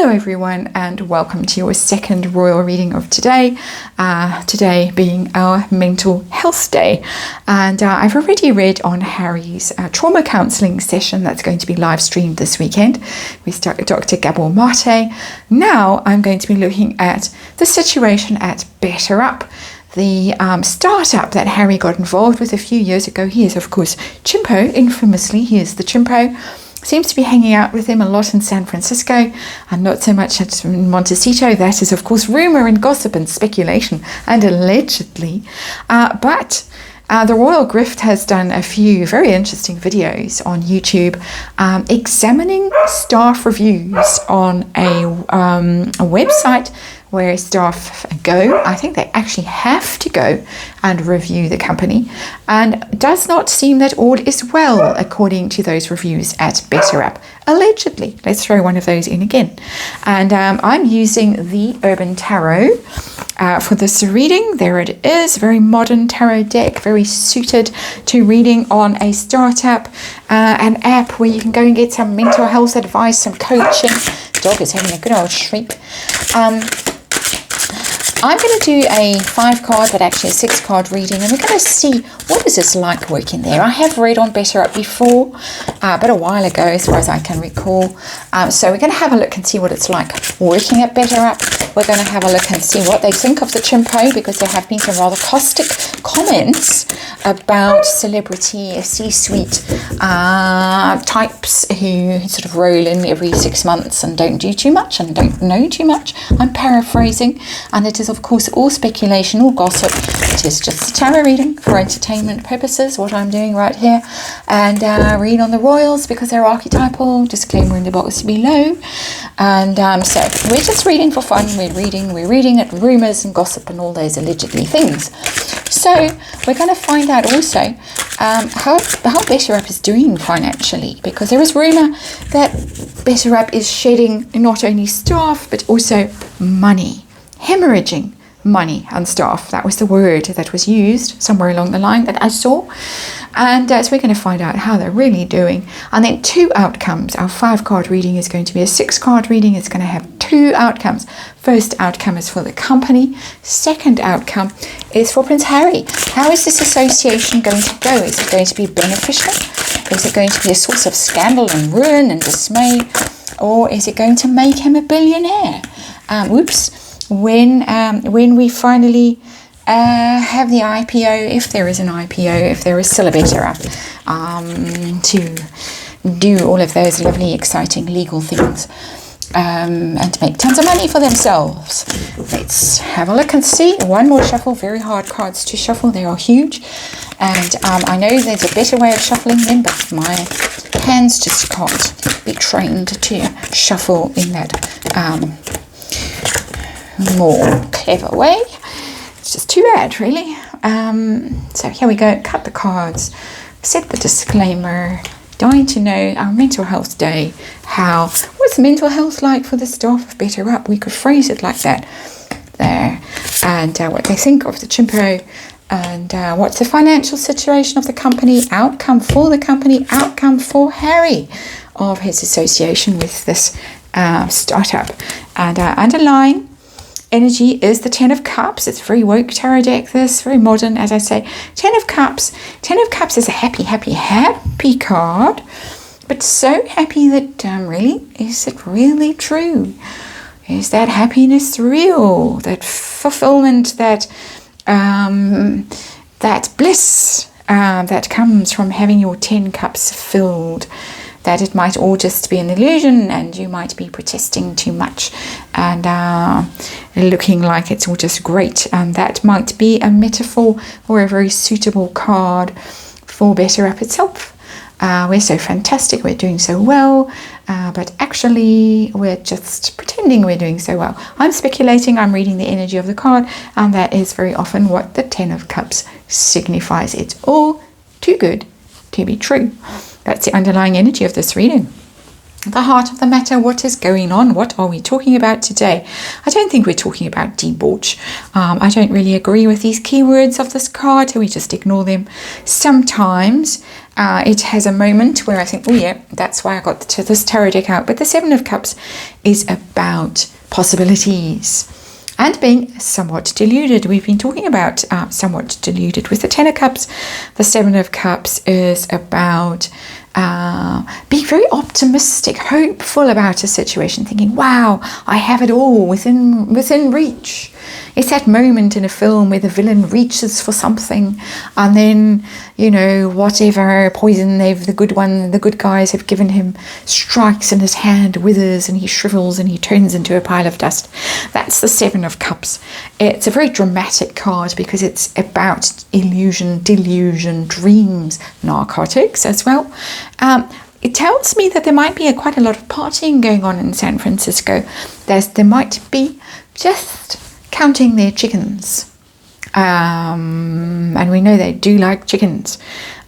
Hello everyone, and welcome to your second royal reading of today. Today being our mental health day, and I've already read on Harry's trauma counselling session that's going to be live streamed this weekend with Dr. Gabor Mate. Now I'm going to be looking at the situation at Better Up, the startup that Harry got involved with a few years ago. He is, of course, Chimpo. Infamously, he is the Chimpo. Seems to be hanging out with him a lot in San Francisco and not so much at Montecito. That is, of course, rumor and gossip and speculation and allegedly. But the Royal Grift has done a few very interesting videos on YouTube examining staff reviews on a website where staff go. I think they actually have to go and review the company, and it does not seem that all is well according to those reviews at Better Up. Allegedly. Let's throw one of those in again. And I'm using the Urban Tarot for this reading. There it is, very modern tarot deck, very suited to reading on a startup, an app where you can go and get some mental health advice, some coaching. Dog is having a good old shriek. I'm going to do a 5-card, but actually a 6-card reading, and we're going to see what is this like working there. I have read on Better Up before, but a while ago, as far as I can recall. So we're going to have a look and see what it's like working at Better Up. We're going to have a look and see what they think of the Chimpo, because there have been some rather caustic comments about celebrity, C-suite types who sort of roll in every 6 months and don't do too much and don't know too much. I'm paraphrasing, and it is, of course, all speculation, all gossip. It is just a tarot reading for entertainment purposes, what I'm doing right here. And read on the royals because they're archetypal. Disclaimer in the box below. And so we're just reading for fun. We're reading at rumours and gossip and all those allegedly things. So we're going to find out also how Better Up is doing financially, because there is rumour that Better Up is shedding not only staff but also money. Hemorrhaging money and staff. That was the word that was used somewhere along the line that I saw. And so we're going to find out how they're really doing. And then 2 outcomes. Our 5-card reading is going to be a 6-card reading. It's going to have 2 outcomes. First outcome is for the company. Second outcome is for Prince Harry. How is this association going to go? Is it going to be beneficial? Is it going to be a source of scandal and ruin and dismay? Or is it going to make him a billionaire? When we finally have the IPO, if there is an IPO, if there is still a Better Up, to do all of those lovely, exciting legal things, and to make tons of money for themselves. Let's have a look and see. One more shuffle. Very hard cards to shuffle. They are huge, and I know there's a better way of shuffling them, but my hands just can't be trained to shuffle in that more clever way. It's just too bad, really. So here we go. Cut the cards, set the disclaimer. Dying to know our mental health day. What's mental health like for the staff of Better Up? We could phrase it like that there. And what they think of the Chimpo, and what's the financial situation of the company, outcome for the company, outcome for Harry of his association with this startup. And underlying energy is the 10 of Cups. It's a very woke tarot deck, this, very modern, as I say. 10 of Cups. 10 of Cups is a happy, happy, happy card, but so happy that really, is it really true? Is that happiness real? That fulfillment, that bliss that comes from having your 10 cups filled? That it might all just be an illusion and you might be protesting too much and looking like it's all just great, and that might be a metaphor or a very suitable card for Better Up itself. We're so fantastic, we're doing so well, but actually we're just pretending we're doing so well. I'm speculating, I'm reading the energy of the card, and that is very often what the 10 of Cups signifies. It's all too good to be true. That's the underlying energy of this reading. the heart of the matter, what is going on, what are we talking about today? I don't think we're talking about debauch. I don't really agree with these keywords of this card, so we just ignore them. Sometimes it has a moment where I think, oh yeah, that's why I got this tarot deck out. But the Seven of Cups is about possibilities and being somewhat deluded. We've been talking about somewhat deluded with the Ten of Cups. The Seven of Cups is about being very optimistic, hopeful about a situation, thinking, wow, I have it all within reach. It's that moment in a film where the villain reaches for something and then, you know, whatever poison the good guys have given him strikes and his hand withers and he shrivels and he turns into a pile of dust. That's the Seven of Cups. It's a very dramatic card because it's about illusion, delusion, dreams, narcotics as well. It tells me that there might be quite a lot of partying going on in San Francisco. There might be just counting their chickens. And we know they do like chickens,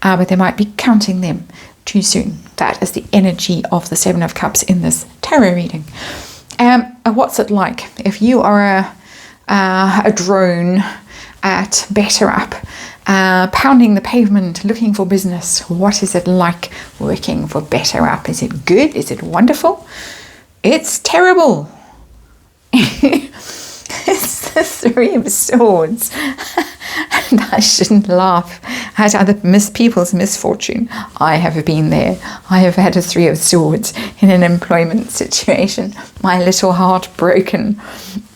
but they might be counting them too soon. That is the energy of the Seven of Cups in this tarot reading. What's it like if you are a drone at Better Up, pounding the pavement looking for business? What is it like working for Better Up? Is it good? Is it wonderful? It's terrible. It's the Three of Swords. And I shouldn't laugh at other people's misfortune. I have been there. I have had a Three of Swords in an employment situation. My little heart broken.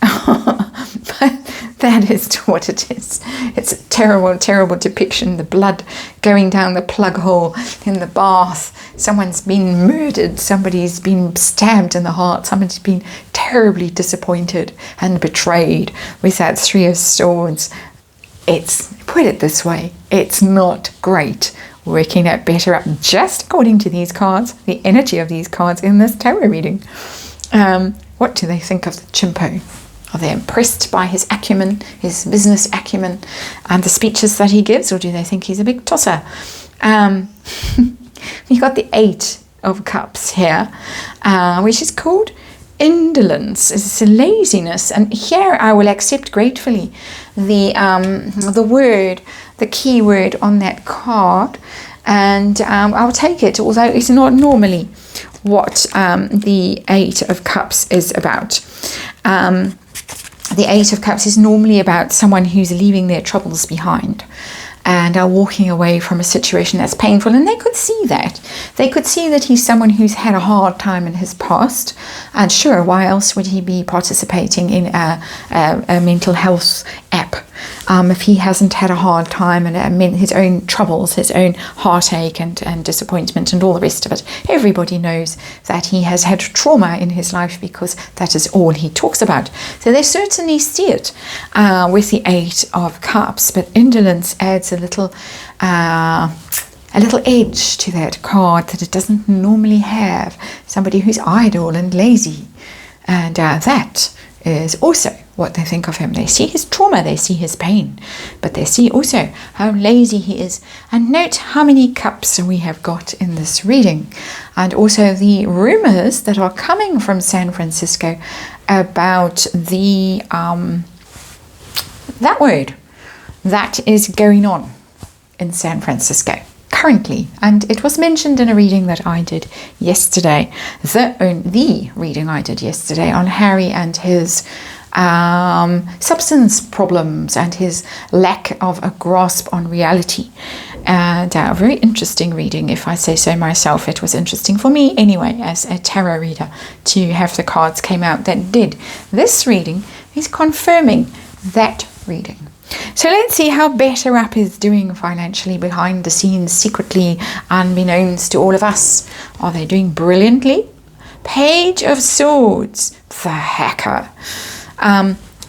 But that is what it is. It's a terrible, terrible depiction. The blood going down the plug hole in the bath. Someone's been murdered. Somebody's been stabbed in the heart. Somebody's been terribly disappointed and betrayed with that Three of Swords. Put it this way, it's not great working at Better Up, just according to these cards, the energy of these cards in this tarot reading. What do they think of the Chimpo? Are they impressed by his acumen, his business acumen, and the speeches that he gives, or do they think he's a big tosser? You've got the Eight of Cups here, which is called Indolence. It's a laziness, and here I will accept gratefully the key word on that card, and I'll take it, although it's not normally what the Eight of Cups is about. The Eight of Cups is normally about someone who's leaving their troubles behind and are walking away from a situation that's painful, and they could see that. They could see that he's someone who's had a hard time in his past, and sure, why else would he be participating in a mental health app if he hasn't had a hard time and his own troubles, his own heartache and disappointment and all the rest of it. Everybody knows that he has had trauma in his life because that is all he talks about. So they certainly see it with the Eight of Cups, but indolence adds a little edge to that card that it doesn't normally have. Somebody who's idle and lazy, and that is also what they think of him. They see his trauma, they see his pain, but they see also how lazy he is. And note how many cups we have got in this reading, and also the rumors that are coming from San Francisco about the that word that is going on in San Francisco currently, and it was mentioned in a reading that I did yesterday, the reading I did yesterday on Harry and his substance problems and his lack of a grasp on reality. And a very interesting reading, if I say so myself. It was interesting for me anyway as a tarot reader to have the cards came out that did. This reading is confirming that reading. So let's see how Better Up is doing financially behind the scenes, secretly, unbeknownst to all of us. Are they doing brilliantly? Page of Swords, the hacker.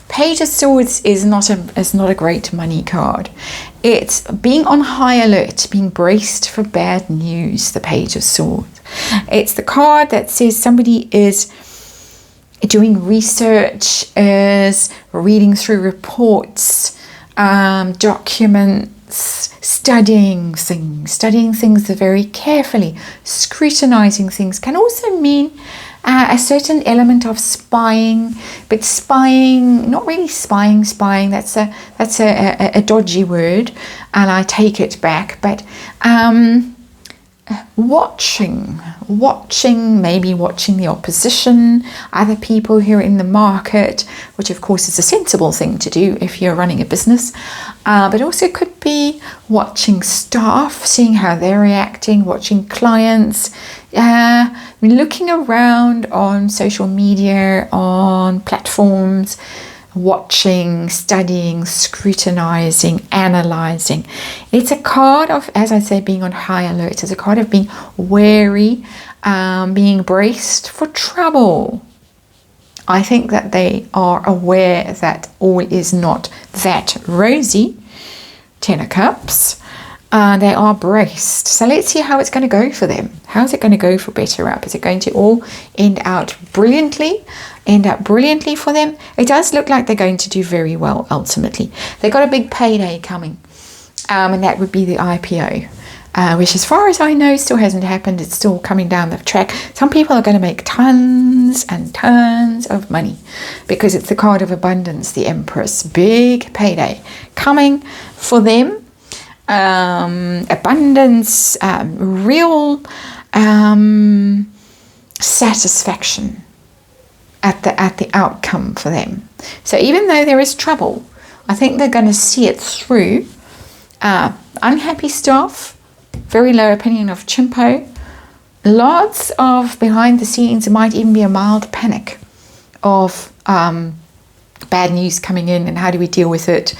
Page of Swords is not a great money card. It's being on high alert, being braced for bad news, the Page of Swords. It's the card that says somebody is doing research, is reading through reports, studying things very carefully, scrutinizing things can also mean a certain element of spying, but spying, not really spying, that's a dodgy word, and I take it back, but watching, maybe watching the opposition, other people who are in the market, which of course is a sensible thing to do if you're running a business, but also could be watching staff, seeing how they're reacting, watching clients, looking around on social media, on platforms, watching, studying, scrutinizing, analyzing. It's a card of, as I say, being on high alert. It's a card of being wary, being braced for trouble. I think that they are aware that all is not that rosy. 10 of Cups. They are braced. So let's see how it's going to go for them. How's it going to go for Better Up? Is it going to all end up brilliantly for them? It does look like they're going to do very well ultimately. They got a big payday coming, and that would be the IPO, which as far as I know still hasn't happened. It's still coming down the track. Some people are going to make tons and tons of money because it's the card of abundance, the Empress. Big payday coming for them. Abundance, real satisfaction at the outcome for them. So even though there is trouble, I think they're going to see it through. Unhappy staff, very low opinion of Chimpo, lots of behind the scenes. It might even be a mild panic of bad news coming in, and how do we deal with it,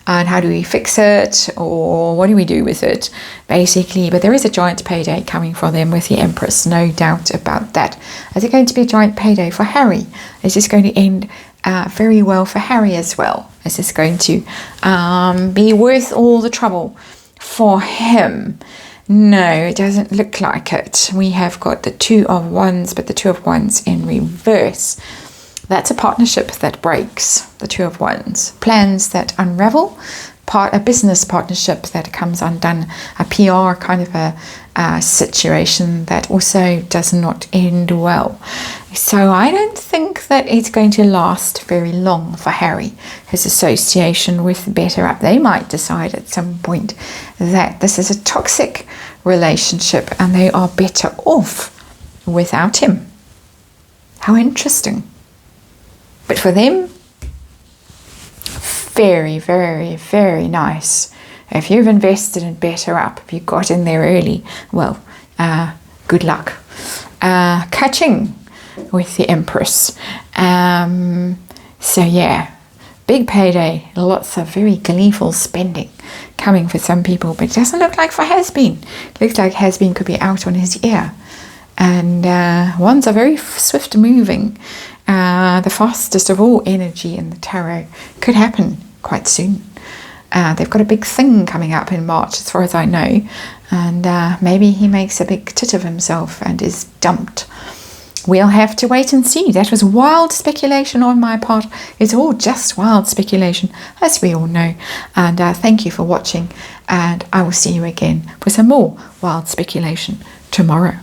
and how do we fix it, or what do we do with it, basically. But there is a giant payday coming for them with the Empress, no doubt about that. Is it going to be a giant payday for Harry? Is this going to end very well for Harry as well? Is this going to be worth all the trouble for him? No, it doesn't look like it. We have got the Two of Wands, but the Two of Wands in reverse. That's a partnership that breaks, the Two of Wands. Plans that unravel, a business partnership that comes undone, a PR kind of a situation that also does not end well. So I don't think that it's going to last very long for Harry. His association with Better Up, they might decide at some point that this is a toxic relationship and they are better off without him. How interesting. But for them, very, very, very nice. If you've invested in Better Up, if you got in there early, well, good luck. Catching with the Empress. So yeah, big payday, lots of very gleeful spending coming for some people, but it doesn't look like for Has-Been. It looks like Has-Been could be out on his ear. And wands are very swift moving. The fastest of all energy in the tarot could happen quite soon. They've got a big thing coming up in March, as far as I know, and maybe he makes a big tit of himself and is dumped. We'll have to wait and see. That was wild speculation on my part. It's all just wild speculation, as we all know. And thank you for watching, and I will see you again for some more wild speculation tomorrow.